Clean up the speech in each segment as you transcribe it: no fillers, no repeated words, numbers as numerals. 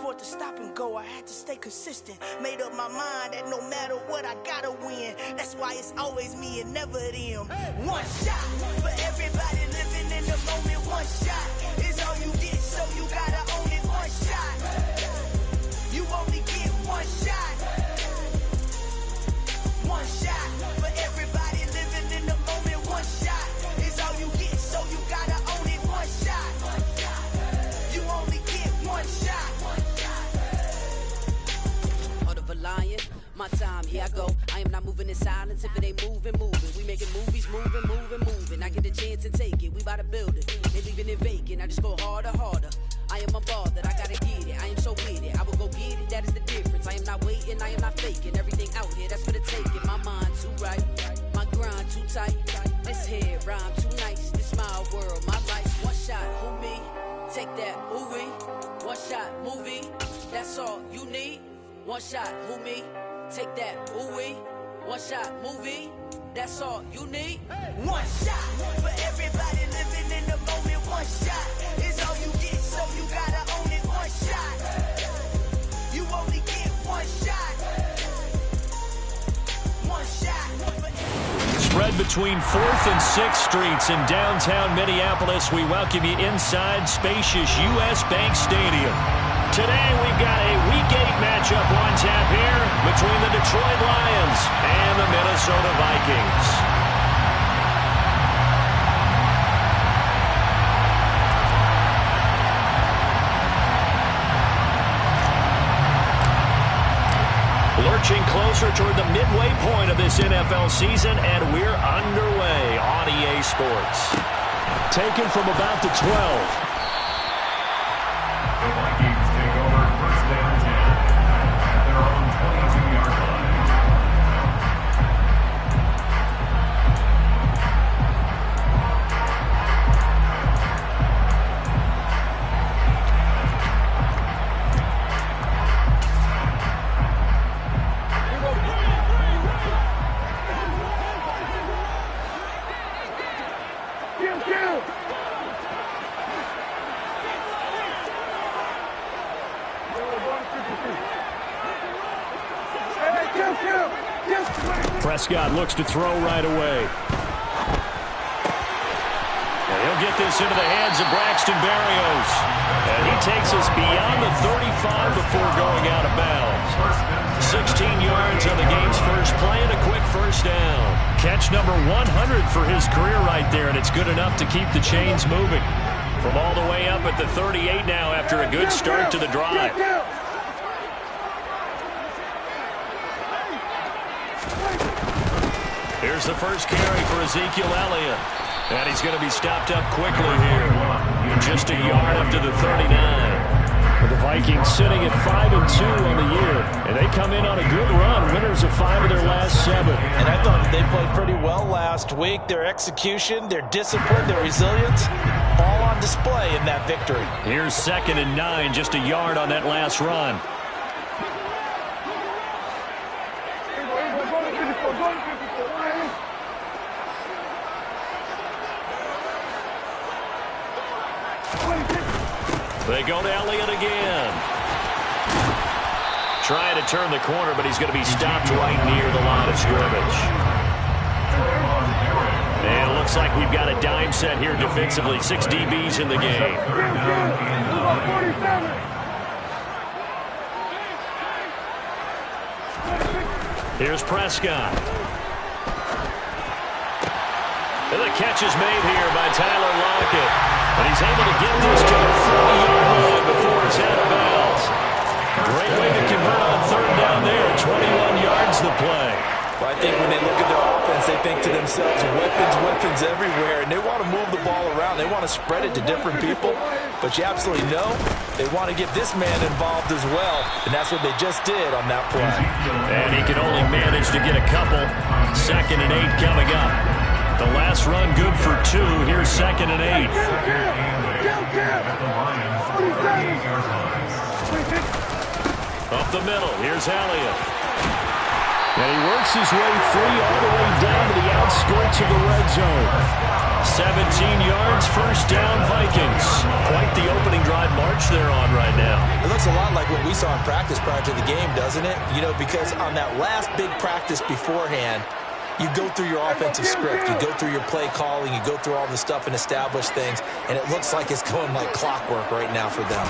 afford to stop and go. I had to stay consistent. Made up my mind that no matter what, I gotta win. That's why it's always me and never them. One shot for everybody living in the moment. One shot is all you get, so you gotta own it. One shot. You only get one shot. One shot for everybody living in the moment. One shot is all you get, so you gotta own it. One shot. You only get one shot. Heart of a lion, my time, here I go. I am not moving in silence if it ain't moving. We making movies, moving. I get a chance to take it, we bout to build it. They leaving it vacant, I just go harder. I am unbothered, I gotta get it. I am so with it, I will go get it, that is the difference. I am not waiting, I am not faking. Everything out here, that's for the taking. My mind too right, my grind too tight. This head rhyme too nice. This my world, my life. One shot, who me? Take that, ooh-wee. One shot, movie, that's all you need. One shot, who me? Take that, ooh-wee. One shot, movie, that's all you need. One shot for everybody living in the moment. One shot is all you get, so you gotta own it. One shot. You only get one shot. One shot. Spread between 4th and 6th Streets in downtown Minneapolis. We welcome you inside spacious U.S. Bank Stadium. Today we've got a Week 8 matchup on tap here between the Detroit Lions and the Minnesota Vikings. Lurching closer toward the midway point of this NFL season, and we're underway on EA Sports. Taken from about the 12. The Vikings take over first down 10 at their own 22-yard line. Prescott looks to throw right away. And he'll get this into the hands of Braxton Berrios. And he takes us beyond the 35 before going out of bounds. 16 yards on the game's first play and a quick first down. Catch number 100 for his career right there, and it's good enough to keep the chains moving. From all the way up at the 38 now after a good start to the drive. Here's the first carry for Ezekiel Elliott. And he's going to be stopped up quickly here. Just a yard up to the 39. With the Vikings sitting at 5-2 on the year. And they come in on a good run. Winners of 5 of their last 7. And I thought they played pretty well last week. Their execution, their discipline, their resilience, all on display in that victory. Here's 2nd and 9. Just a yard on that last run. They go to Elliott again. Trying to turn the corner, but he's going to be stopped right near the line of scrimmage. And it looks like we've got a dime set here defensively. 6 DBs in the game. Here's Prescott. And the catch is made here by Tyler Lockett. And he's able to get this to the 40-yard line before it's out of bounds. Great way to convert on 3rd down there. 21 yards the play. Well, I think when they look at their offense, they think to themselves, weapons everywhere, and they want to move the ball around. They want to spread it to different people, but you absolutely know they want to get this man involved as well, and that's what they just did on that play. And he can only manage to get a couple. 2nd and 8 coming up. The last run good for 2. Here's 2nd and 8. Up the middle. Here's Elliott. And he works his way free all the way down to the outskirts of the red zone. 17 yards, first down Vikings. Quite the opening drive march they're on right now. It looks a lot like what we saw in practice prior to the game, doesn't it? You know, because on that last big practice beforehand, you go through your offensive script, you go through your play calling, you go through all the stuff and establish things, and it looks like it's going like clockwork right now for them.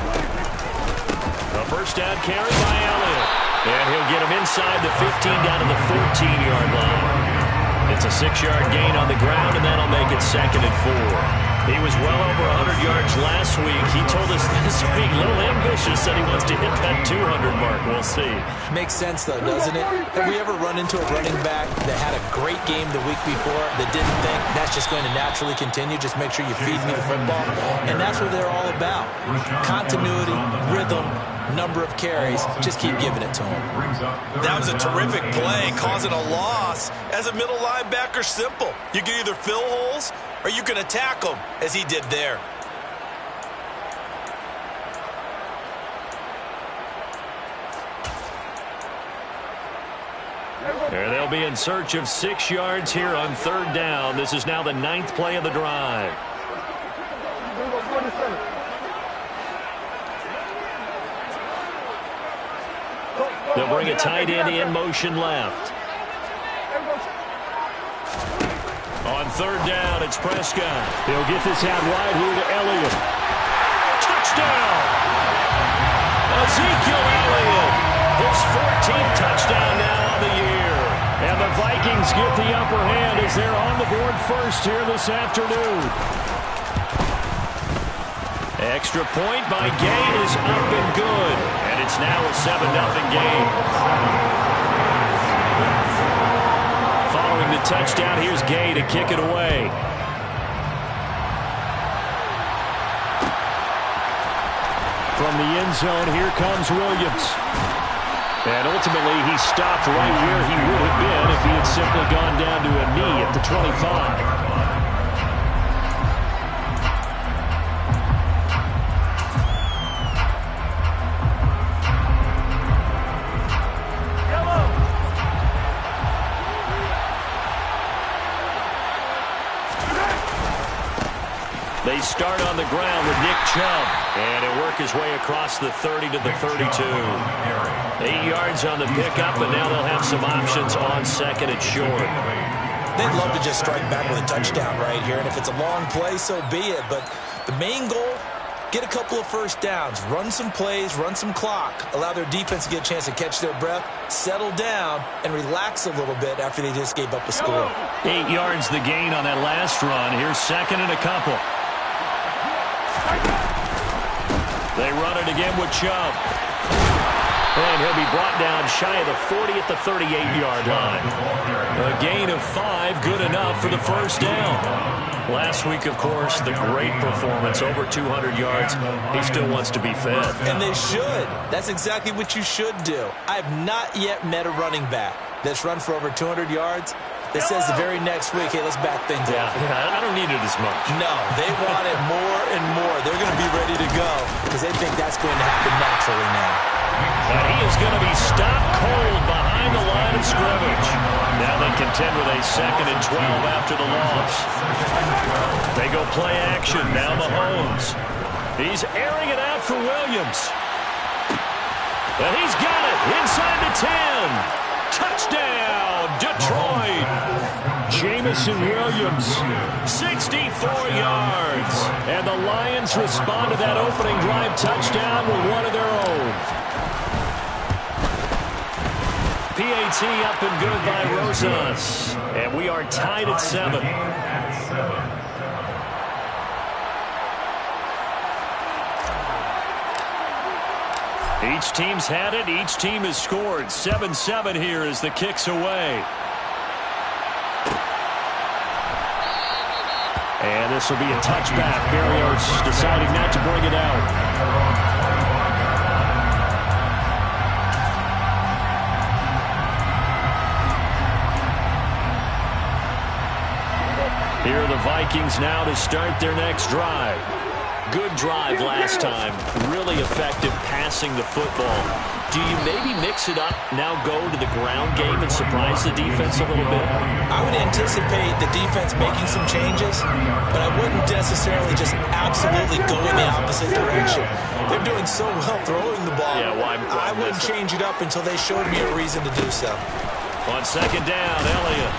A first down carry by Elliott. And he'll get him inside the 15 down to the 14-yard line. It's a 6-yard gain on the ground, and that'll make it 2nd and 4. He was well over 100 yards last week. He told us this week, a little ambitious, said he wants to hit that 200 mark. We'll see. Makes sense, though, doesn't it? Have we ever run into a running back that had a great game the week before that didn't think that's just going to naturally continue? Just make sure you feed me the football. And that's what they're all about. Continuity, rhythm, number of carries. Just keep giving it to him. That was a terrific play, causing a loss. As a middle linebacker, simple. You can either fill holes or you can attack them, as he did there. There they'll be in search of 6 yards here on 3rd down. This is now the 9th play of the drive. They'll bring a tight end in motion left. On 3rd down, it's Prescott. He'll get this out wide here to Elliott. Touchdown! Ezekiel Elliott, his 14th touchdown now on the year. And the Vikings get the upper hand as they're on the board first here this afternoon. Extra point by Gay is up and good. And it's now a 7-0 game. Following the touchdown, here's Gay to kick it away. From the end zone, here comes Williams. And ultimately, he stopped right where he would have been if he had simply gone down to a knee at the 25. They start on the ground with Nick Chubb, and he'll work his way across the 30 to the 32. 8 yards on the pickup, but now they'll have some options on 2nd and short. They'd love to just strike back with a touchdown right here, and if it's a long play, so be it. But the main goal, get a couple of first downs, run some plays, run some clock, allow their defense to get a chance to catch their breath, settle down, and relax a little bit after they just gave up a score. 8 yards the gain on that last run. Here's 2nd and a couple. They run it again with Chubb. And he'll be brought down shy of the 40 at the 38-yard line. A gain of 5, good enough for the first down. Last week, of course, the great performance, over 200 yards. He still wants to be fed. And they should. That's exactly what you should do. I have not yet met a running back that's run for over 200 yards that says the very next week, hey, let's back things up. Yeah, I don't need it as much. No, they want it more and more. They're going to be ready to go because they think that's going to happen naturally now. And he is going to be stopped cold behind the line of scrimmage. Now they contend with a 2nd and 12 after the loss. They go play action. Now Mahomes. He's airing it out for Williams. And he's got it inside the 10. Touchdown, Detroit. Jamison Williams, 64 yards. And the Lions respond to that opening drive touchdown with one of their own. PAT up and good by Rosas. And we are tied at 7. Each team's had it. Each team has scored. 7-7 here as the kick's away. And this will be a touchback. Berrios deciding not to bring it out. Here are the Vikings now to start their next drive. Good drive last time. Really effective passing the football. Do you maybe mix it up, now go to the ground game and surprise the defense a little bit? I would anticipate the defense making some changes, but I wouldn't necessarily just absolutely go in the opposite direction. They're doing so well throwing the ball. Yeah, why I wouldn't change it up until they showed me a reason to do so. On second down, Elliott.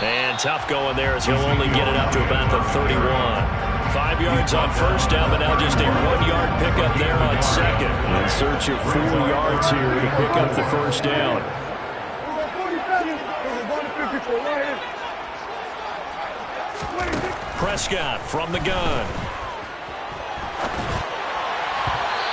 And tough going there as he'll only get it up to about the 31. 5 yards on first down, but now just a 1-yard pickup there on second. In search of 4 yards here to pick up the first down. Prescott from the gun.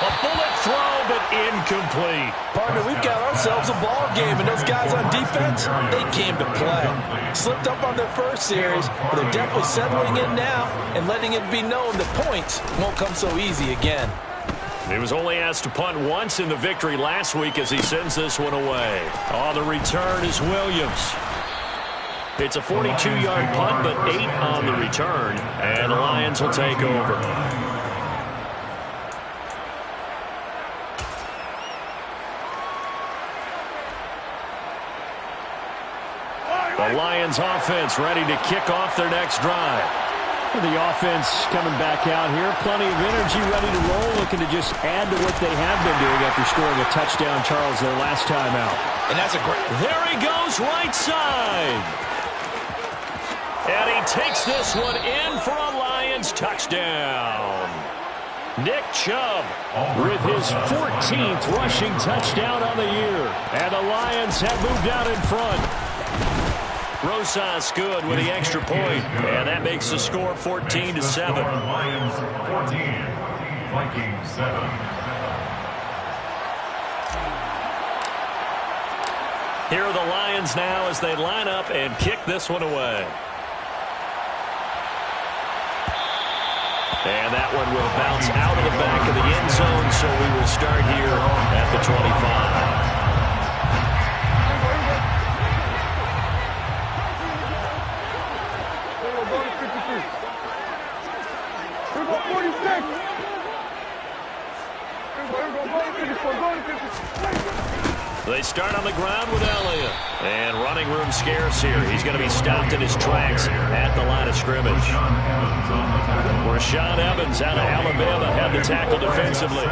A bullet throw, but incomplete. Partner, we've got ourselves a ball game, and those guys on defense, they came to play. Slipped up on their first series, but they're definitely settling in now and letting it be known that points won't come so easy again. He was only asked to punt once in the victory last week as he sends this one away. On the return is Williams. It's a 42-yard punt, but 8 on the return, and the Lions will take over. The Lions offense ready to kick off their next drive. The offense coming back out here. Plenty of energy, ready to roll, looking to just add to what they have been doing after scoring a touchdown, Charles, their last time out. And that's a great... There he goes, right side. And he takes this one in for a Lions touchdown. Nick Chubb with his 14th rushing touchdown on the year. And the Lions have moved out in front. Rosas good with the extra point, and that makes the score 14-7. Lions 14, Vikings 7. Here are the Lions now as they line up and kick this one away. And that one will bounce out of the back of the end zone, so we will start here at the 25. They start on the ground with Elliott. And running room scarce here. He's going to be stopped in his tracks at the line of scrimmage. Rashaan Evans out of Alabama had the tackle defensively.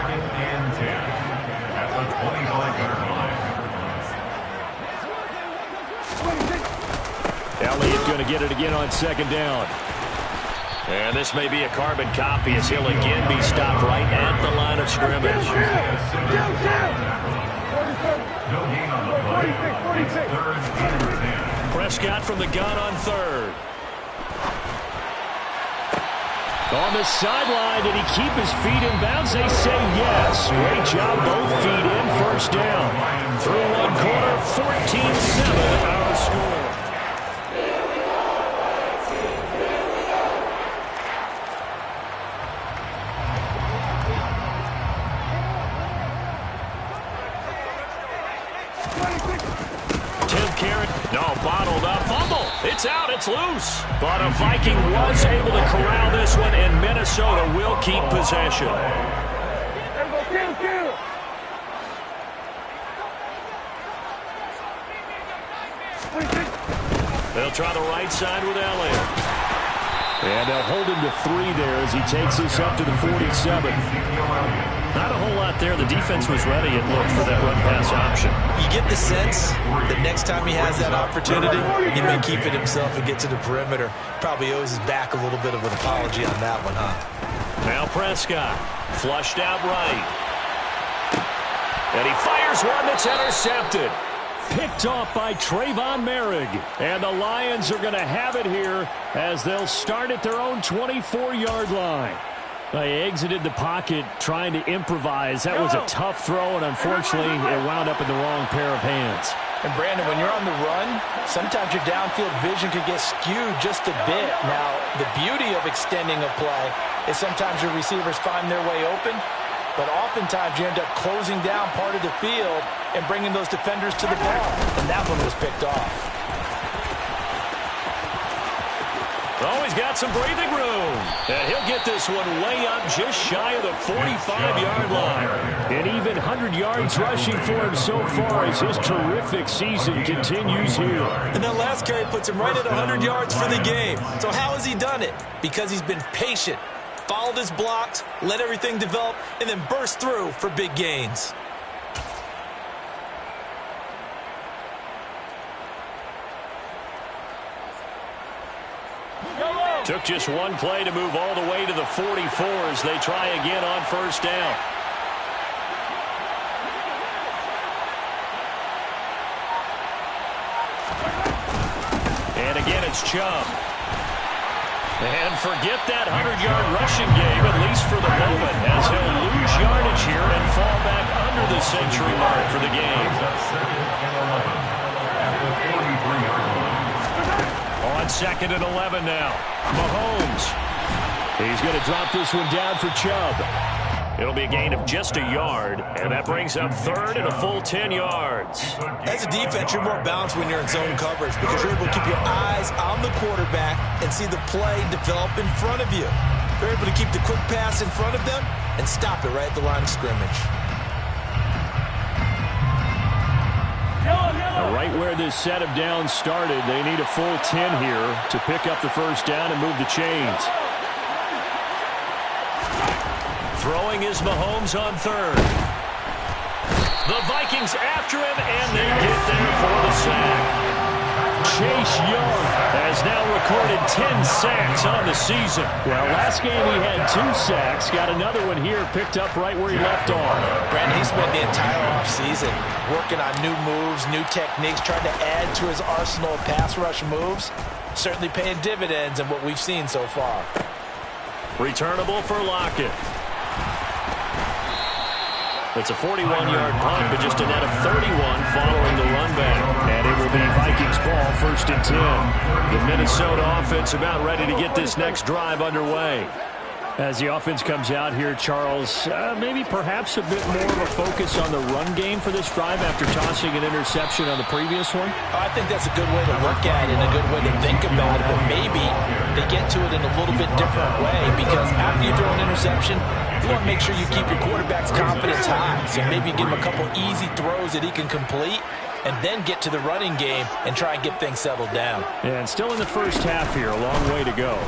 Elliott going to get it again on second down. And this may be a carbon copy as he'll again be stopped right at the line of scrimmage. No gain on the play. It's 3rd and 10. Prescott from the gun on 3rd. On the sideline, did he keep his feet in bounds? They say yes. Great job, both feet in, first down. Through one quarter, 14-7 our score. Bottled up, fumble. It's out, it's loose. But a Viking was able to corral this one, and Minnesota will keep possession. They'll try the right side with Elliott. And they'll hold him to 3 there as he takes this up to the 47. Not a whole lot there. The defense was ready and looked for that run-pass option. You get the sense that next time he has that opportunity, he may keep it himself and get to the perimeter. Probably owes his back a little bit of an apology on that one, huh? Now Prescott, flushed out right. And he fires one that's intercepted. Picked off by Trayvon Merrick. And the Lions are going to have it here as they'll start at their own 24-yard line. They exited the pocket trying to improvise. That was a tough throw, and unfortunately, it wound up in the wrong pair of hands. And, Brandon, when you're on the run, sometimes your downfield vision can get skewed just a bit. Now, the beauty of extending a play is sometimes your receivers find their way open, but oftentimes you end up closing down part of the field and bringing those defenders to the ball. And that one was picked off. Oh, he's got some breathing room. And he'll get this one way up just shy of the 45-yard line. And even 100 yards rushing for him so far as his terrific season continues here. And that last carry puts him right at 100 yards for the game. So how has he done it? Because he's been patient, followed his blocks, let everything develop, and then burst through for big gains. Took just one play to move all the way to the 44 as they try again on first down. And again, it's Chubb. And forget that 100-yard rushing game, at least for the moment, as he'll lose yardage here and fall back under the century mark for the game. On 2nd and 11 now. Mahomes. He's going to drop this one down for Chubb. It'll be a gain of just a yard, and that brings up 3rd and a full 10 yards. As a defense, you're more balanced when you're in zone coverage because you're able to keep your eyes on the quarterback and see the play develop in front of you. You're able to keep the quick pass in front of them and stop it right at the line of scrimmage. Now, right where this set of downs started, they need a full 10 here to pick up the first down and move the chains. Throwing is Mahomes on 3rd. The Vikings after him, and they get there for the sack. Chase Young has now recorded 10 sacks on the season. Well, last game he had 2 sacks. Got another one here picked up right where he left off. Brandon, he spent the entire offseason working on new moves, new techniques, trying to add to his arsenal of pass rush moves. Certainly paying dividends in what we've seen so far. Returnable for Lockett. It's a 41-yard punt, but just a net of 31 following the run back. And it will be Vikings ball, 1st and 10. The Minnesota offense about ready to get this next drive underway. As the offense comes out here, Charles, maybe perhaps a bit more of a focus on the run game for this drive after tossing an interception on the previous one? I think that's a good way to look at it and a good way to think about it, but maybe they get to it in a little bit different way because after you throw an interception, you want to make sure you keep your quarterback's confidence high. So maybe give him a couple easy throws that he can complete and then get to the running game and try and get things settled down. And still in the first half here, a long way to go.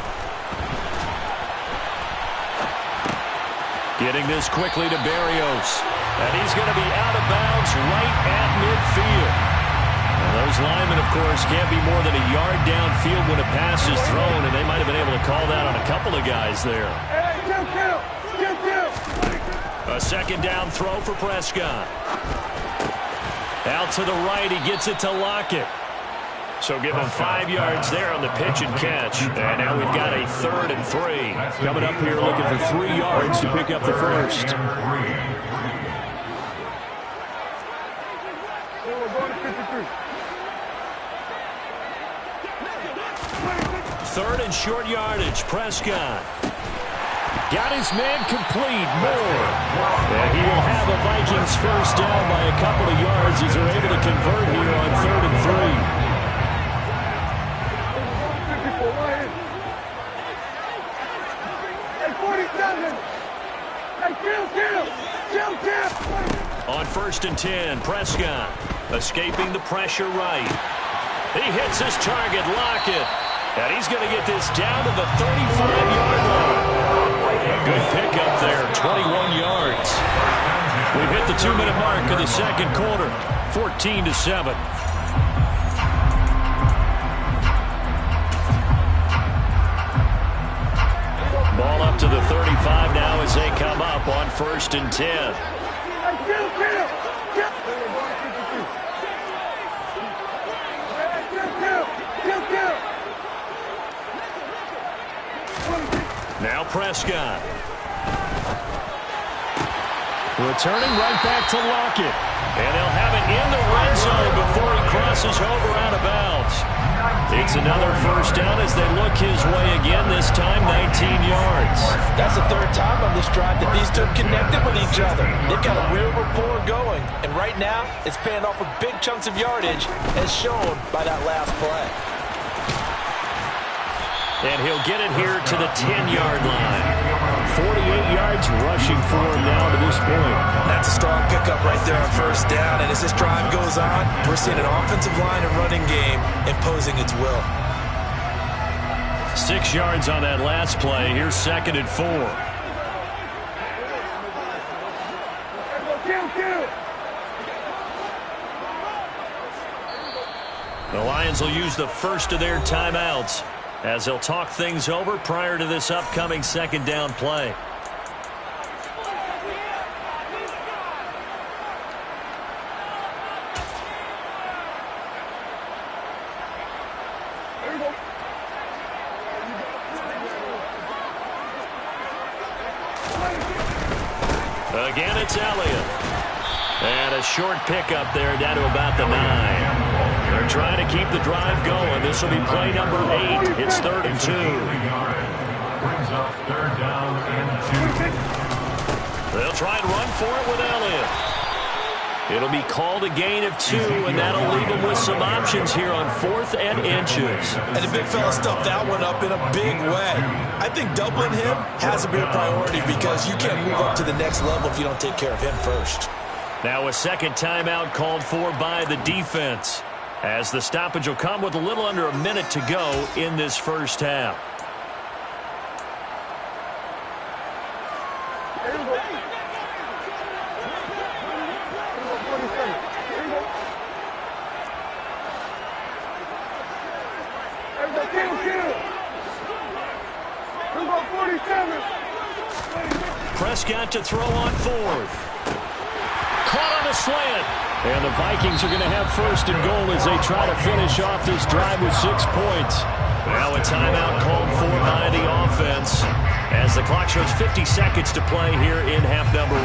Getting this quickly to Berrios. And he's going to be out of bounds right at midfield. And those linemen, of course, can't be more than a yard downfield when a pass is thrown, and they might have been able to call that on a couple of guys there. A 2nd down throw for Prescott. Out to the right, he gets it to Lockett. So give him 5 yards there on the pitch and catch. And now we've got a 3rd and 3. Coming up here looking for 3 yards to pick up the first. Third and short yardage, Prescott. Got his man complete, Moore. And he will have a Vikings first down by a couple of yards as they're able to convert here on 3rd and 3. On 1st and 10, Prescott escaping the pressure right. He hits his target, Lockett. And he's going to get this down to the 35-yard line. A good pickup there, 21 yards. We've hit the 2-minute mark of the second quarter, 14-7. Ball up to the 35 now as they come up on 1st and 10. Now Prescott. Returning right back to Lockett. And they'll have it in the red zone before he crosses over out of bounds. It's another first down as they look his way again, this time 19 yards. That's the 3rd time on this drive that these two have connected with each other. They've got a real rapport going, and right now it's paying off with big chunks of yardage as shown by that last play. And he'll get it here to the 10-yard line. 48 yards rushing for him now to this point. That's a strong pickup right there on first down. And as this drive goes on, we're seeing an offensive line and running game imposing its will. 6 yards on that last play. Here's 2nd and 4. The Lions will use the first of their timeouts as they'll talk things over prior to this upcoming 2nd down play. Again, it's Elliott. And a short pickup there down to about the 9. They're trying to keep the drive going. This will be play number 8. It's 3rd and 2. Brings up 3rd down and 2. They'll try and run for it with Elliott. It'll be called a gain of 2, and that'll leave them with some options here on 4th and inches. And the big fella stuffed that one up in a big way. I think doubling him has to be a priority because you can't move up to the next level if you don't take care of him first. Now a second timeout called for by the defense, as the stoppage will come with a little under a minute to go in this first half. Prescott to throw on 4th. Caught on a slant. And the Vikings are going to have 1st and goal as they try to finish off this drive with 6 points. Now a timeout called for by the offense as the clock shows 50 seconds to play here in half number 1.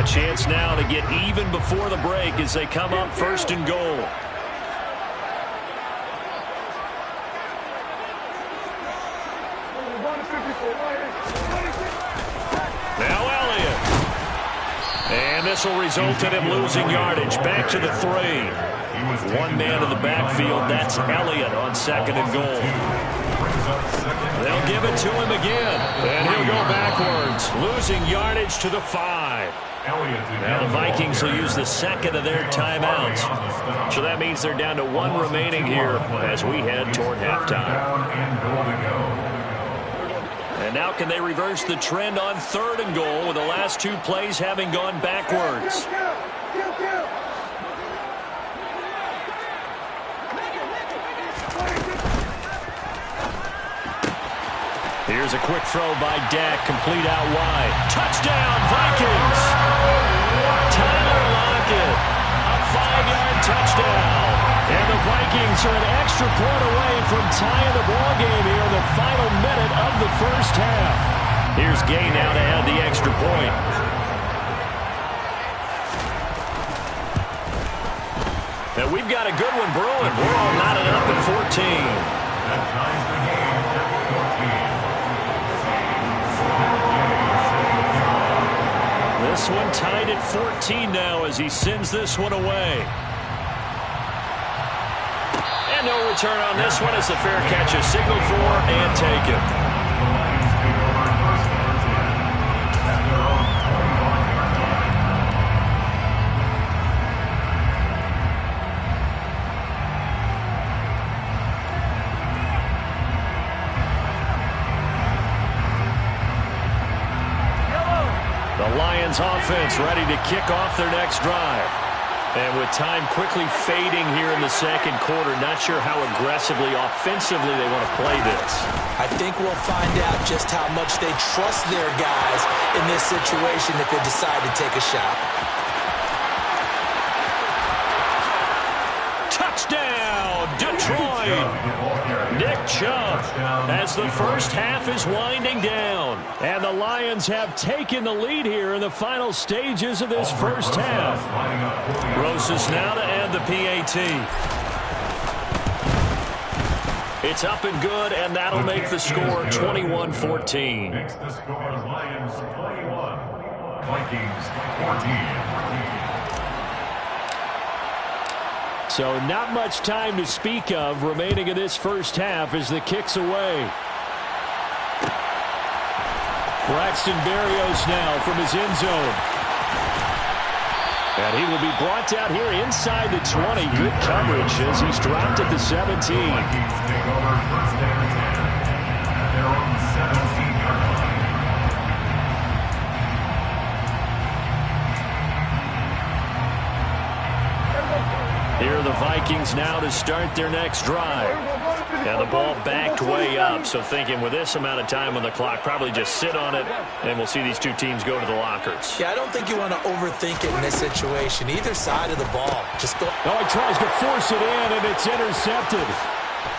A chance now to get even before the break as they come up 1st and goal. Now Elliott. And this will result in him losing yardage. Back to the 3. One man in the backfield. That's Elliott on 2nd and goal. They'll give it to him again. And he'll go backwards. Losing yardage to the 5. Now the Vikings will use the 2nd of their timeouts. So that means they're down to 1 remaining here as we head toward halftime. And now can they reverse the trend on 3rd and goal with the last 2 plays having gone backwards? Here's a quick throw by Dak, complete out wide. Touchdown, Vikings! Tyler Lockett, a 5-yard touchdown. And the Vikings are an extra point away from tying the ball game here in the final minute of the first half. Here's Gay now to add the extra point. And we've got a good one brewing. We're all knotted up at 14. That ties the game at 14. This one tied at 14 now as he sends this one away. And no return on this one as the fair catch is signaled for and taken. The Lions offense ready to kick off their next drive. And with time quickly fading here in the second quarter, not sure how aggressively, offensively they want to play this. I think we'll find out just how much they trust their guys in this situation if they decide to take a shot. Touchdown, Detroit! Nick Chubb as the first half is winding down. And the Lions have taken the lead here in the final stages of this first half. Rosas now to add the PAT. It's up and good, and that'll make the score 21-14. Makes the score Lions 21, Vikings 14. So not much time to speak of remaining in this first half as the kick's away. Braxton Berrios now from his end zone. And he will be brought down here inside the 20. Good coverage as he's dropped at the 17. Vikings take over first down and 10 at their own 17-yard line. Here are the Vikings now to start their next drive. And the ball backed way up, so thinking with this amount of time on the clock, probably just sit on it, and we'll see these two teams go to the lockers. Yeah, I don't think you want to overthink it in this situation. Either side of the ball. Just go. Oh, he tries to force it in, and it's intercepted.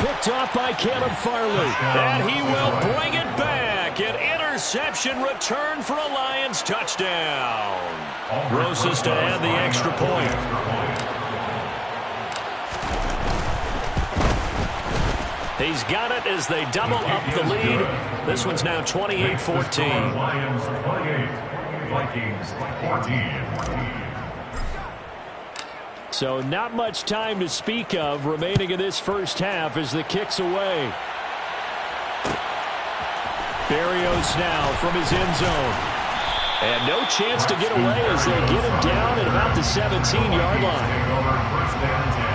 Picked off by Caleb Farley. And he will bring it back. An interception return for a Lions touchdown. Rosas to add the extra point. He's got it as they double up the lead. This one's now 28-14. Lions 28, Vikings 14. So not much time to speak of remaining in this first half as the kick's away. Berrios now from his end zone. And no chance to get away as they get him down at about the 17-yard line. Take over first down 10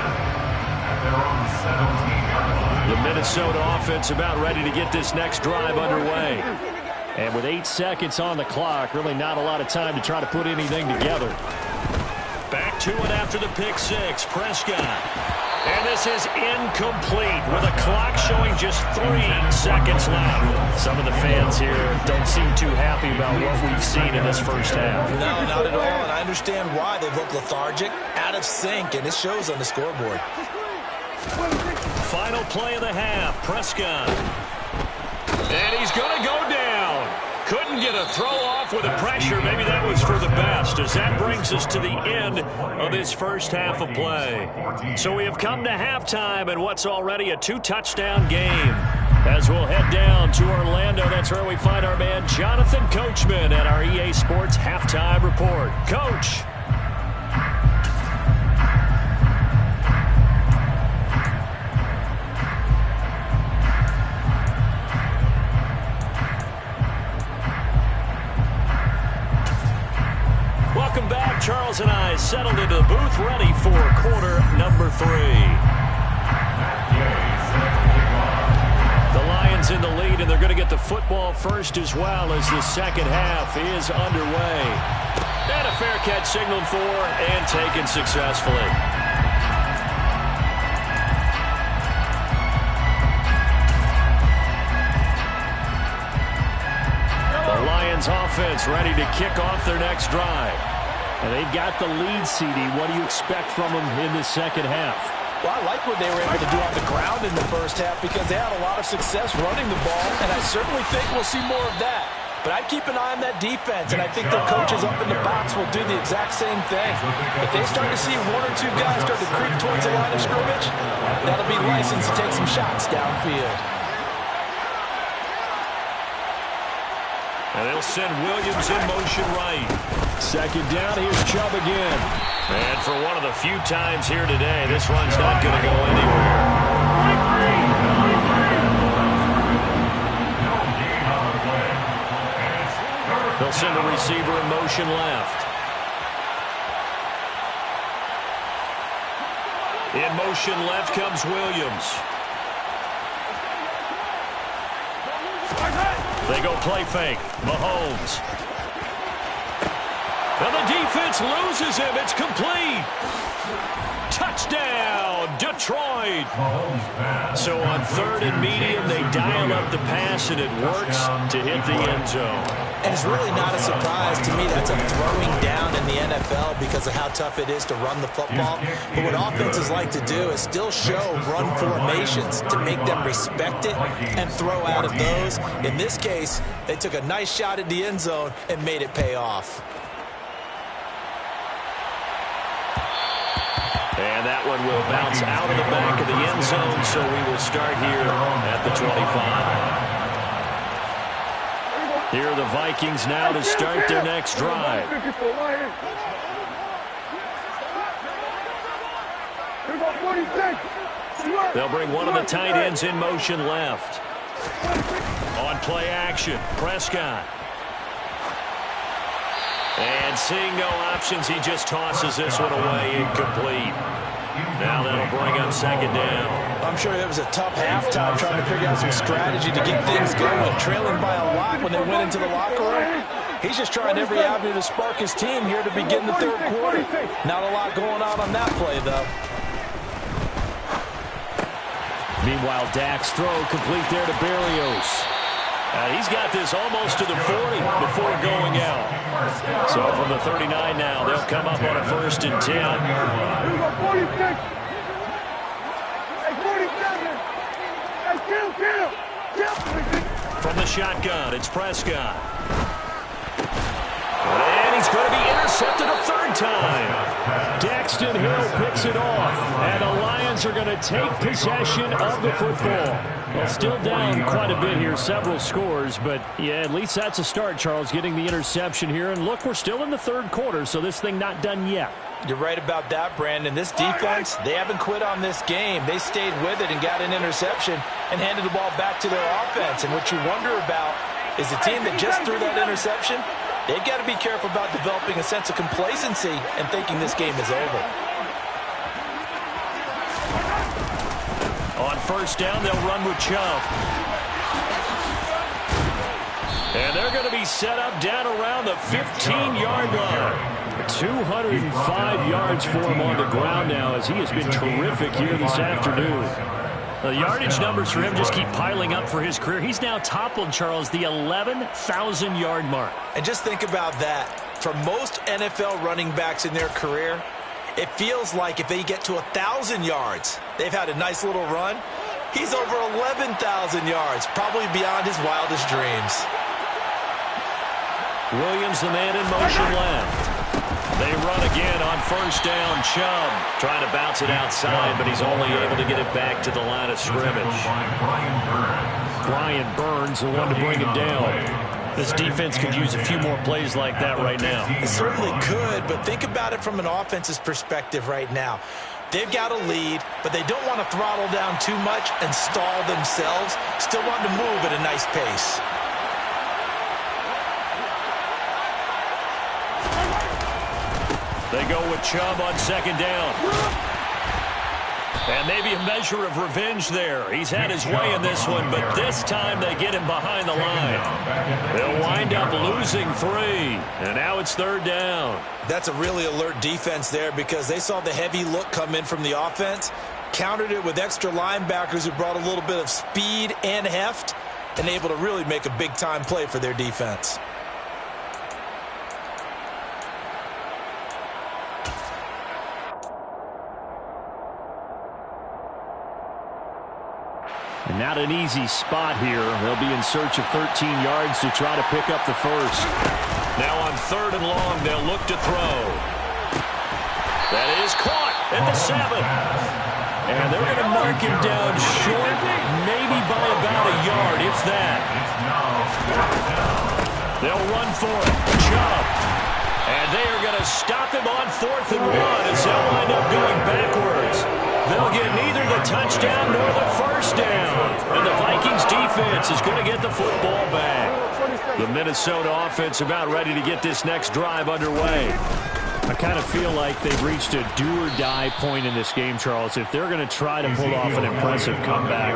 at their own 17-yard line. The Minnesota offense about ready to get this next drive underway. And with 8 seconds on the clock, really not a lot of time to try to put anything together. Back to it after the pick six. Prescott. And this is incomplete with a clock showing just 3 seconds left. Some of the fans here don't seem too happy about what we've seen in this first half. No, not at all, and I understand why they look lethargic, out of sync, and it shows on the scoreboard. Final play of the half. Prescott. And he's going to go down. Couldn't get a throw off with the pressure. Maybe that was for the best, as that brings us to the end of this first half of play. So we have come to halftime in what's already a 2-touchdown game. As we'll head down to Orlando, that's where we find our man Jonathan Coachman at our EA Sports Halftime Report. Coach. Welcome back. Charles and I settled into the booth, ready for quarter number 3. The Lions in the lead, and they're going to get the football first as well as the second half is underway. And a fair catch signaled for and taken successfully. The Lions offense ready to kick off their next drive. And they've got the lead, CD. What do you expect from them in the second half? Well, I like what they were able to do on the ground in the first half because they had a lot of success running the ball, and I certainly think we'll see more of that. But I'd keep an eye on that defense, and I think their coaches up in the box will do the exact same thing. If they start to see 1 or 2 guys start to creep towards the line of scrimmage, that'll be license to take some shots downfield. And they'll send Williams in motion right. Second down, here's Chubb again. And for one of the few times here today, this run's not going to go anywhere. They'll send a receiver in motion left. In motion left comes Williams. They go play fake. Mahomes. And the defense loses him. It's complete. Touchdown, Detroit. So on 3rd and medium, they dial up the pass, and it works to hit the end zone. And it's really not a surprise to me. That's a throwing down in the NFL because of how tough it is to run the football. But what offenses like to do is still show run formations to make them respect it and throw out of those. In this case, they took a nice shot at the end zone and made it pay off. And that one will bounce out of the back of the end zone, so we will start here at the 25. Here are the Vikings now to start their next drive. They'll bring one of the tight ends in motion left. On play action, Prescott. And seeing no options, he just tosses this one away, incomplete. Now that'll bring up second down. I'm sure it was a tough halftime trying to figure out some strategy to get things going, trailing by a lot when they went into the locker room. He's just trying every avenue to spark his team here to begin the third quarter. Not a lot going on that play, though. Meanwhile, Dak's throw complete there to Berrios. He's got this almost to the 40 before going out. So from the 39 now, they'll come up on a 1st and 10. From the shotgun, it's Prescott. And he's going to be intercepted a 3rd time. Daxton Hill picks it off. And the Lions are going to take possession of the football. Well, still down quite a bit here, several scores. But, yeah, at least that's a start, Charles, getting the interception here. And, look, we're still in the 3rd quarter, so this thing not done yet. You're right about that, Brandon. This defense, they haven't quit on this game. They stayed with it and got an interception and handed the ball back to their offense. And what you wonder about is the team that just threw that interception, they've got to be careful about developing a sense of complacency and thinking this game is over. On 1st down, they'll run with Chubb. And they're going to be set up down around the 15-yard line. 205 yards for him on the ground now as he has been terrific here this afternoon. The yardage numbers for him just keep piling up for his career. He's now toppled, Charles, the 11,000-yard mark. And just think about that. For most NFL running backs in their career, it feels like if they get to 1,000 yards, they've had a nice little run. He's over 11,000 yards, probably beyond his wildest dreams. Williams, the man in motion left. They run again on 1st down. Chubb trying to bounce it outside, but he's only able to get it back to the line of scrimmage. Brian Burns, the one to bring him down. This defense could use a few more plays like that right now. It certainly could, but think about it from an offense's perspective right now. They've got a lead, but they don't want to throttle down too much and stall themselves. Still want to move at a nice pace. They go with Chubb on 2nd down. And maybe a measure of revenge there. He's had his way in this one, but this time they get him behind the line. They'll wind up losing 3. And now it's 3rd down. That's a really alert defense there because they saw the heavy look come in from the offense, countered it with extra linebackers who brought a little bit of speed and heft, and able to really make a big-time play for their defense. And not an easy spot here. They'll be in search of 13 yards to try to pick up the 1st. Now on 3rd and long, they'll look to throw. That is caught at the 7. And they're going to mark him down short, maybe by about a yard, if that. They'll run for it. Chubb. And they are going to stop him on 4th and 1 as they'll wind up going backwards. They'll get neither the touchdown nor the 1st down. And the Vikings defense is going to get the football back. The Minnesota offense about ready to get this next drive underway. I kind of feel like they've reached a do-or-die point in this game, Charles. If they're going to try to pull off an impressive comeback,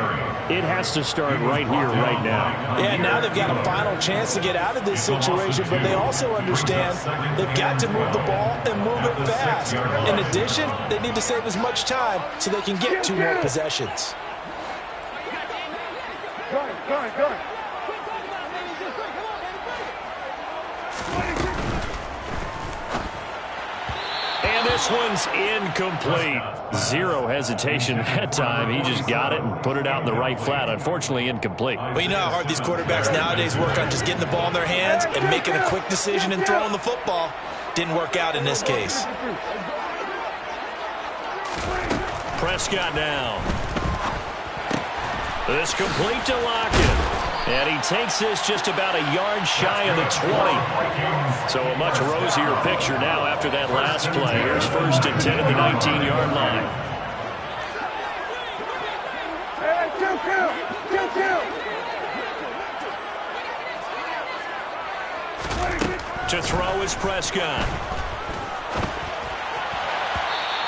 it has to start right here, right now. Yeah, now they've got a final chance to get out of this situation, but they also understand they've got to move the ball and move it fast. In addition, they need to save as much time so they can get 2 more possessions. Go. And this one's incomplete. 0 hesitation that time. He just got it and put it out in the right flat. Unfortunately, incomplete. Well, you know how hard these quarterbacks nowadays work on just getting the ball in their hands and making a quick decision and throwing the football. Didn't work out in this case. Prescott now. This complete to Lockett. And he takes this just about a yard shy of the 20. So a much rosier picture now after that last play. Here's 1st and 10 at the 19-yard line. To throw is Prescott.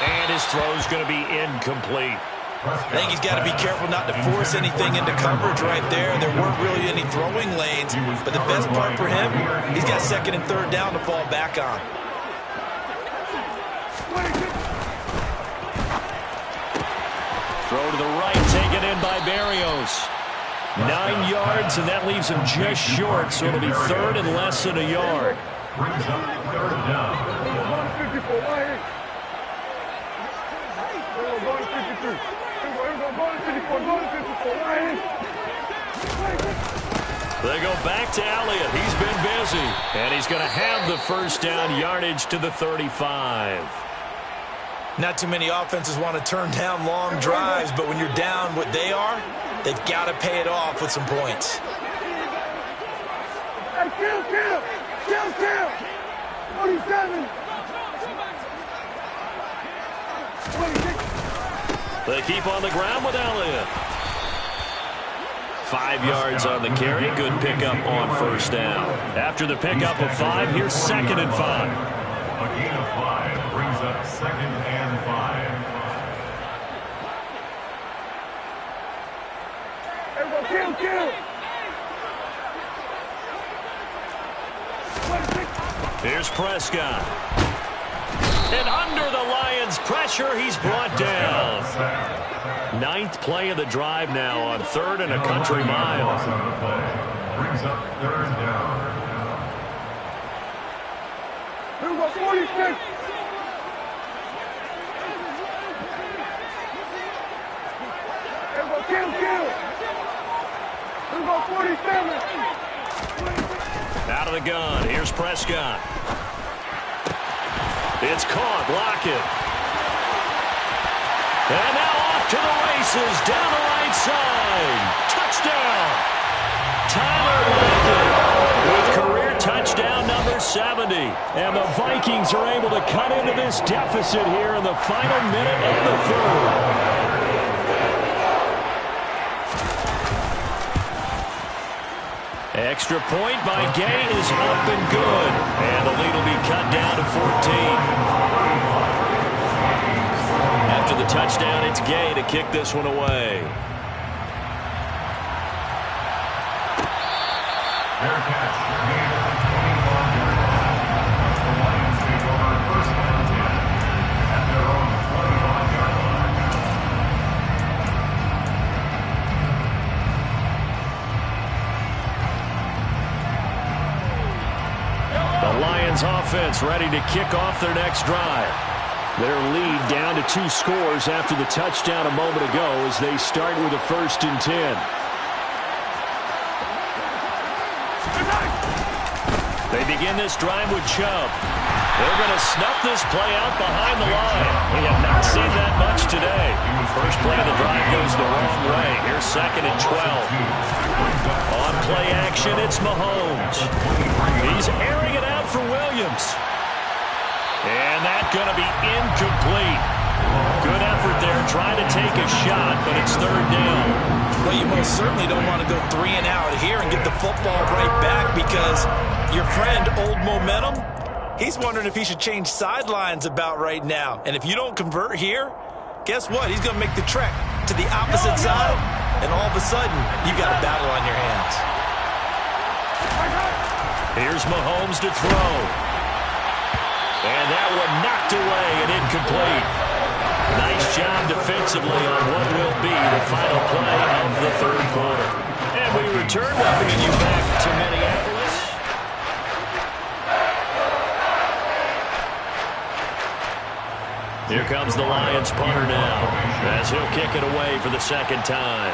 And his throw's going to be incomplete. I think he's got to be careful not to force anything into coverage right there. There weren't really any throwing lanes, but the best part for him, he's got second and third down to fall back on. Throw to the right, taken in by Berrios. 9 yards, and that leaves him just short, so it'll be third and less than a yard. Brings up third down. They go back to Elliott. He's been busy, and he's going to have the first down yardage to the 35. Not too many offenses want to turn down long drives, but when you're down what they are, they've got to pay it off with some points. Hey, kill! 47! 26! They keep on the ground with Elliott. 5 yards on the carry. Good pickup on first down. After the pickup of 5, here's second and 5. A gain of 5 brings up second and 5. Everyone kill! 26! Here's Prescott. And under the Lions' pressure, he's brought down. 9th play of the drive now on 3rd and a country mile. Brings up third down. Everyone 46! Everyone kill! Everyone 47! Out of the gun, here's Prescott. It's caught, Lockett. And now off to the races, down the right side. Touchdown! Tyler Lockett with career touchdown number 70. And the Vikings are able to cut into this deficit here in the final minute of the third. Extra point by Gay is up and good. And the lead will be cut down to 14. After the touchdown, it's Gay to kick this one away. Fair catch. Gain of 21 yards. The Lions take over first and 10 at their own 25-yard line. The Lions offense ready to kick off their next drive. Their lead down to 2 scores after the touchdown a moment ago as they start with a 1st and 10. They begin this drive with Chubb. They're going to snuff this play out behind the line. We have not seen that much today. First play of the drive goes the wrong way. Here's 2nd and 12. On play action, it's Mahomes. He's airing it out for Williams. And that's going to be incomplete. Good effort there, trying to take a shot, but it's 3rd down. Well, you most certainly don't want to go 3 and out here and get the football right back because your friend, Old Momentum, he's wondering if he should change sidelines about right now. And if you don't convert here, guess what? He's going to make the trek to the opposite side, and all of a sudden, you got a battle on your hands. Here's Mahomes to throw. And that one knocked away and incomplete. Nice job defensively on what will be the final play of the 3rd quarter. And we return, welcoming you back to Minneapolis. Here comes the Lions punter now as he'll kick it away for the 2nd time.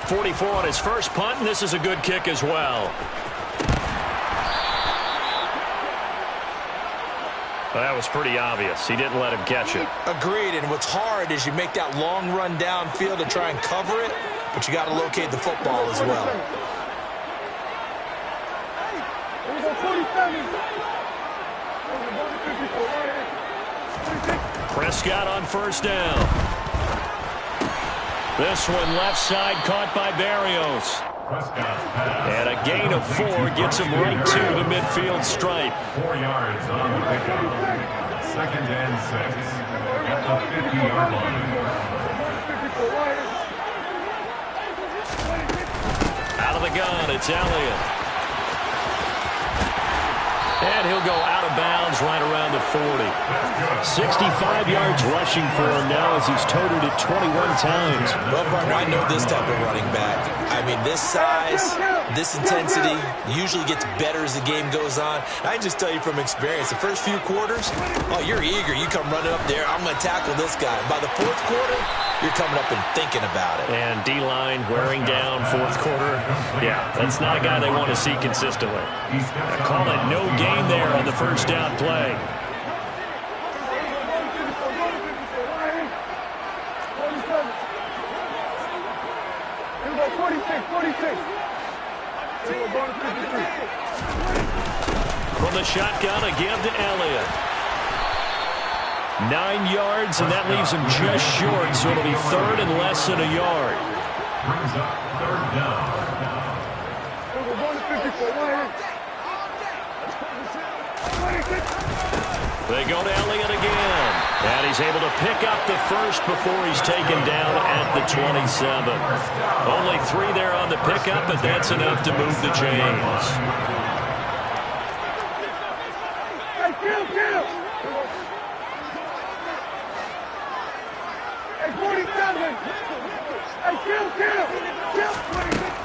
.44 on his first punt, and this is a good kick as well. That was pretty obvious. He didn't let him catch it. Agreed, and what's hard is you make that long run downfield to try and cover it, but you got to locate the football as well. Prescott on first down. This one left side caught by Berrios. And a gain of 4 gets him right to the midfield stripe. 4 yards on the pickup. 2nd and 6 at the 50-yard line. Out of the gun, it's Elliott. And he'll go out of bounds right around the 40. 65 yards rushing for him now as he's totaled it 21 times. Well, partner, I know this type of running back. I mean, this size, this intensity usually gets better as the game goes on. I can just tell you from experience, the first few quarters, oh, you're eager. You come running up there, I'm going to tackle this guy. By the 4th quarter, you're coming up and thinking about it. And D-line wearing down 4th quarter. Yeah, that's not a guy they want to see consistently. I call it no gain there on the first down play. From the shotgun, again to Elliott. 9 yards, and that leaves him just short, so it'll be 3rd and less than a yard. Brings up 3rd down. They go to Elliott again. And he's able to pick up the first before he's taken down at the 27. Only 3 there on the pickup, but that's enough to move the chains.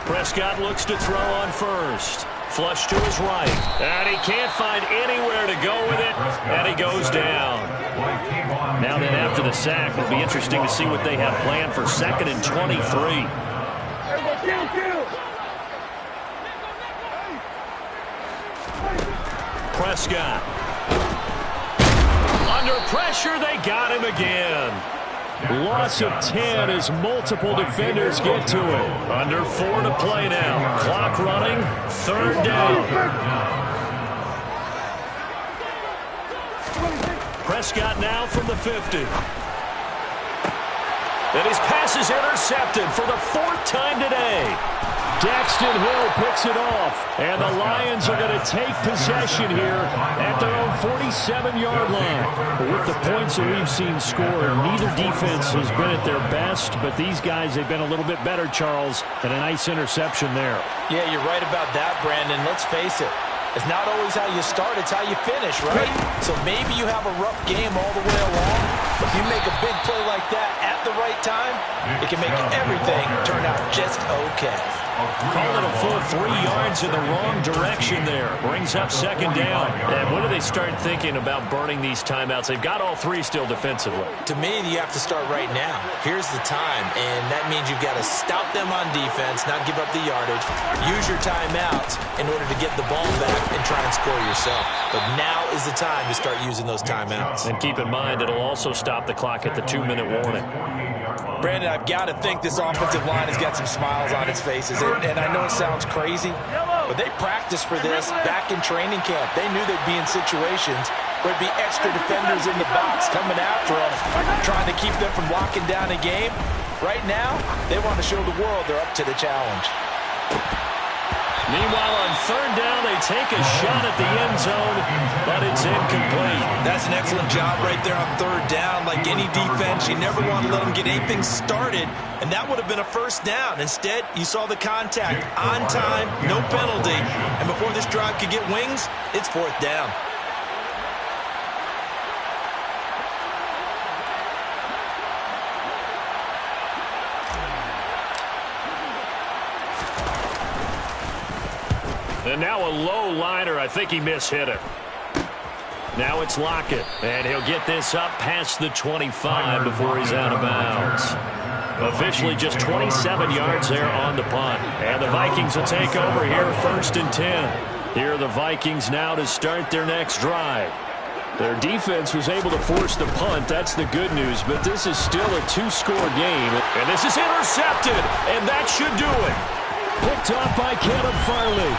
Prescott looks to throw on first. Flush to his right. And he can't find anywhere to go with it. And he goes down. Now then, after the sack, it'll be interesting to see what they have planned for 2nd and 23. Prescott. Under pressure, they got him again. Loss of 10 as multiple defenders get to it. Under 4 to play now. Clock running. 3rd down. Prescott now from the 50. And his pass is intercepted for the 4th time today. Daxton Hill picks it off, and the Lions are going to take possession here at their own 47-yard line. With the points that we've seen scored, neither defense has been at their best, but these guys have been a little bit better, Charles, and a nice interception there. Yeah, you're right about that, Brandon. Let's face it. It's not always how you start, it's how you finish, right? So maybe you have a rough game all the way along, but if you make a big play like that at the right time, it can make everything turn out just okay. Call it a full 3 yards in the wrong direction there. Brings up 2nd down. And when do they start thinking about burning these timeouts? They've got all 3 still defensively. To me, you have to start right now. Here's the time, and that means you've got to stop them on defense, not give up the yardage. Use your timeouts in order to get the ball back and try and score yourself. But now is the time to start using those timeouts. And keep in mind, it'll also stop the clock at the 2-minute warning. Brandon, I've got to think this offensive line has got some smiles on its faces. And I know it sounds crazy, but they practiced for this back in training camp. They knew they'd be in situations where there'd be extra defenders in the box coming after them, trying to keep them from locking down a game. Right now, they want to show the world they're up to the challenge. Meanwhile, on 3rd down, they take a shot at the end zone, but it's incomplete. That's an excellent job right there on 3rd down. Like any defense, you never want to let them get anything started, and that would have been a 1st down. Instead, you saw the contact on time, no penalty, and before this drive could get wings, it's 4th down. And now a low liner. I think he mishit it. Now it's Lockett, and he'll get this up past the 25 before he's out of bounds. Officially just 27 yards there on the punt. And the Vikings will take over here 1st and 10. Here are the Vikings now to start their next drive. Their defense was able to force the punt. That's the good news, but this is still a 2-score game. And this is intercepted, and that should do it. Picked off by Caleb Farley.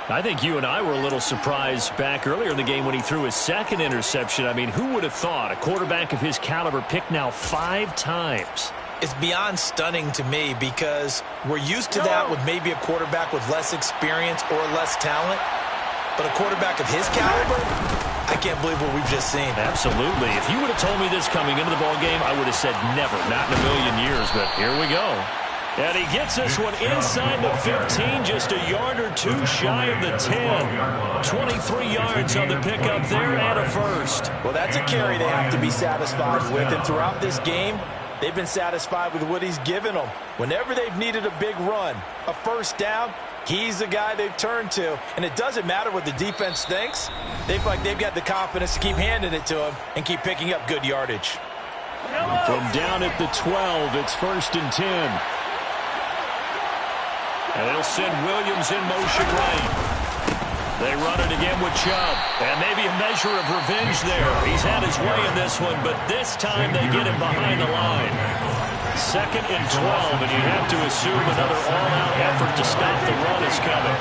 I think you and I were a little surprised back earlier in the game when he threw his second interception. I mean, who would have thought a quarterback of his caliber picked now 5 times? It's beyond stunning to me because we're used to that with maybe a quarterback with less experience or less talent. But a quarterback of his caliber, I can't believe what we've just seen. Absolutely. If you would have told me this coming into the ball game, I would have said never, not in a million years. But here we go. And he gets this one inside the 15, just a yard or two shy of the 10. 23 yards on the pickup there and a first. Well, that's a carry they have to be satisfied with. And throughout this game, they've been satisfied with what he's given them. Whenever they've needed a big run, a first down, he's the guy they've turned to. And it doesn't matter what the defense thinks. They've got the confidence to keep handing it to him and keep picking up good yardage. From down at the 12, it's 1st and 10. And they'll send Williams in motion right. They run it again with Chubb. And maybe a measure of revenge there. He's had his way in this one, but this time they get him behind the line. 2nd and 12, and you have to assume another all-out effort to stop the run is coming.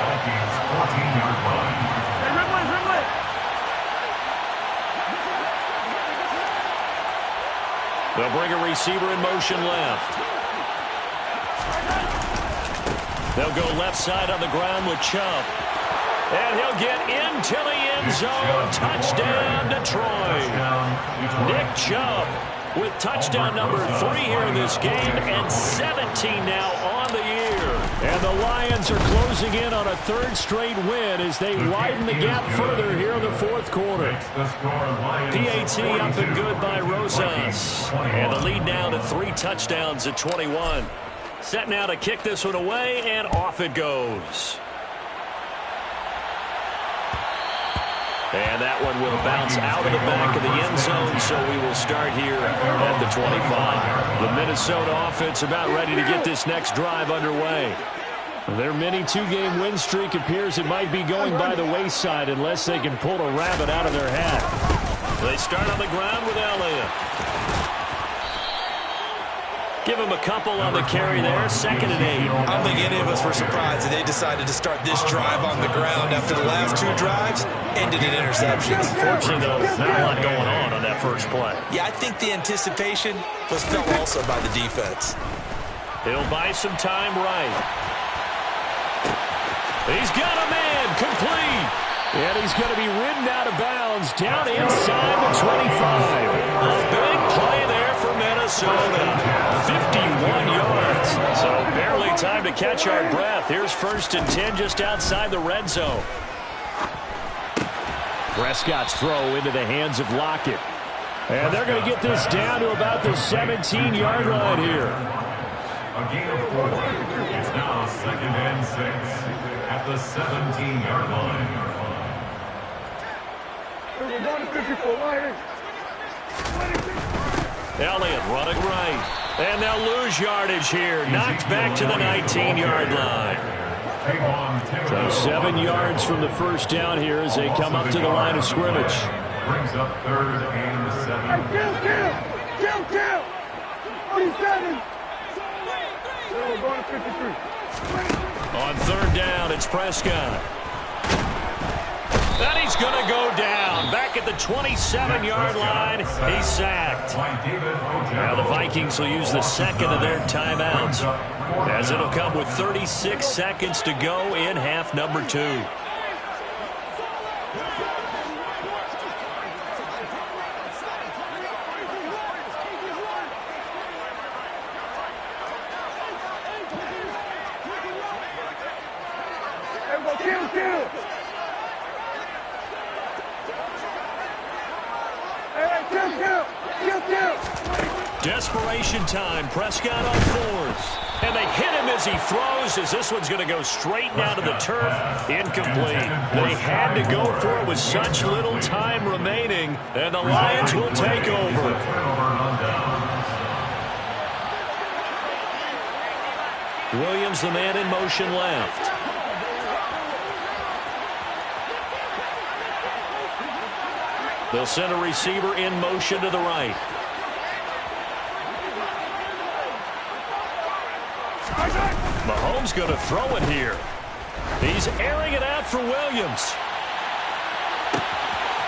They'll bring a receiver in motion left. They'll go left side on the ground with Chubb. And he'll get into the end zone. Touchdown, Detroit. Nick Chubb with touchdown number 3 here in this game and 17 now on the year. And the Lions are closing in on a 3rd straight win as they widen the gap further here in the 4th quarter. PAT up and good by Rosas. And the lead now to 3 touchdowns at 21. Set now to kick this one away, and off it goes. And that one will bounce out of the back of the end zone, so we will start here at the 25. The Minnesota offense about ready to get this next drive underway. Their mini 2-game win streak appears it might be going by the wayside unless they can pull a rabbit out of their hat. They start on the ground with Elliott. Give him a couple on the carry there. 2nd and 8. I don't think any of us were surprised that they decided to start this drive on the ground after the last 2 drives ended in interceptions. Fortunately, though, not a lot going on that first play. Yeah, I think the anticipation was felt also by the defense. He'll buy some time right. He's got a man complete. And he's going to be ridden out of bounds down inside the 25. A big play there for Minnesota. 51 yards. So barely time to catch our breath. Here's 1st and 10 just outside the red zone. Prescott's throw into the hands of Lockett. And they're going to get this down to about the 17-yard line here. A gain of 4. It's now 2nd and 6 at the 17-yard line. Elliott running right. And they'll lose yardage here. Knocked back to the 19-yard line. So 7 yards from the first down here as they come up to the line of scrimmage. Brings up 3rd and 7. Kill! 47! We're going to 53. On 3rd down, it's Prescott. And he's going to go down. Back at the 27-yard line, he's sacked. Now the Vikings will use the 2nd of their timeouts, as it'll come with 36 seconds to go in half number 2. Kill! Desperation time. Prescott on 4th. And they hit him as he throws, as this one's going to go straight down to the turf. Incomplete. They had to go for it with such little time remaining, and the Lions will take over. Williams, the man in motion left. They'll send a receiver in motion to the right. Mahomes going to throw it here. He's airing it out for Williams.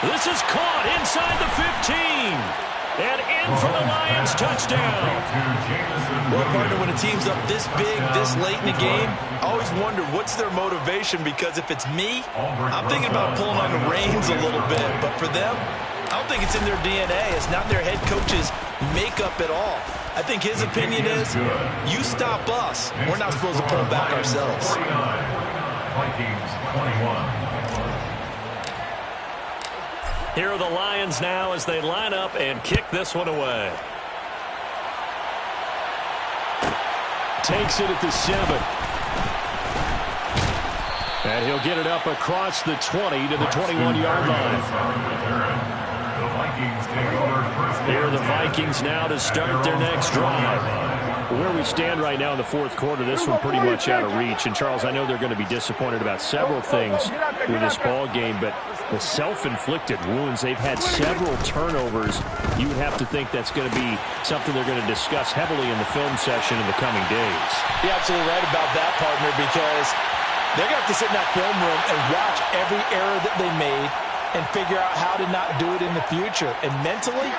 This is caught inside the 15. And in for the Lions touchdown. Well, partner, when a team's up this big, this late in the game, I always wonder what's their motivation, because if it's me, I'm thinking about pulling on the reins a little bit. But for them, I don't think it's in their DNA. It's not their head coach's makeup at all. I think his opinion is, you stop us. We're not supposed to pull back ourselves. Vikings 21. Here are the Lions now as they line up and kick this one away. Takes it at the 7. And he'll get it up across the 20 to the 21-yard line. Here are the Vikings now to start their next drive. Where we stand right now in the fourth quarter, this one pretty much out of reach. And, Charles, I know they're going to be disappointed about several things with this ball game, but the self-inflicted wounds, they've had several turnovers. You would have to think that's going to be something they're going to discuss heavily in the film session in the coming days. You're absolutely right about that, partner, because they're going to have to sit in that film room and watch every error that they made and figure out how to not do it in the future. And mentally,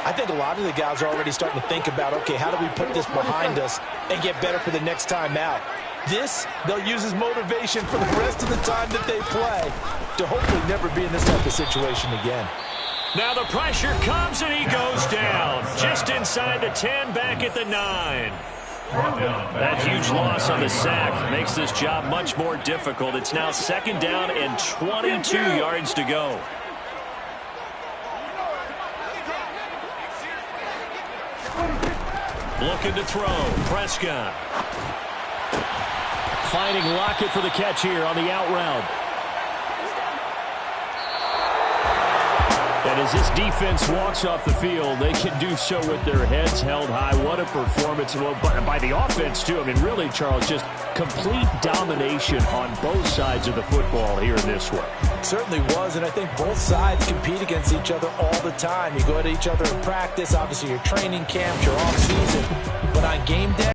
I think a lot of the guys are already starting to think about, okay, how do we put this behind us and get better for the next time out? This, they'll use as motivation for the rest of the time that they play to hopefully never be in this type of situation again. Now the pressure comes and he goes down. Just inside the 10, back at the 9. That huge loss on the sack makes this job much more difficult. It's now 2nd down and 22 yards to go. Looking to throw. Prescott. Finding Lockett for the catch here on the out route. And as this defense walks off the field, they can do so with their heads held high. What a performance by the offense, too. I mean, really, Charles, just complete domination on both sides of the football here in this one. Certainly was, and I think both sides compete against each other all the time. You go at each other in practice, obviously your training camps, your off season, but on game day,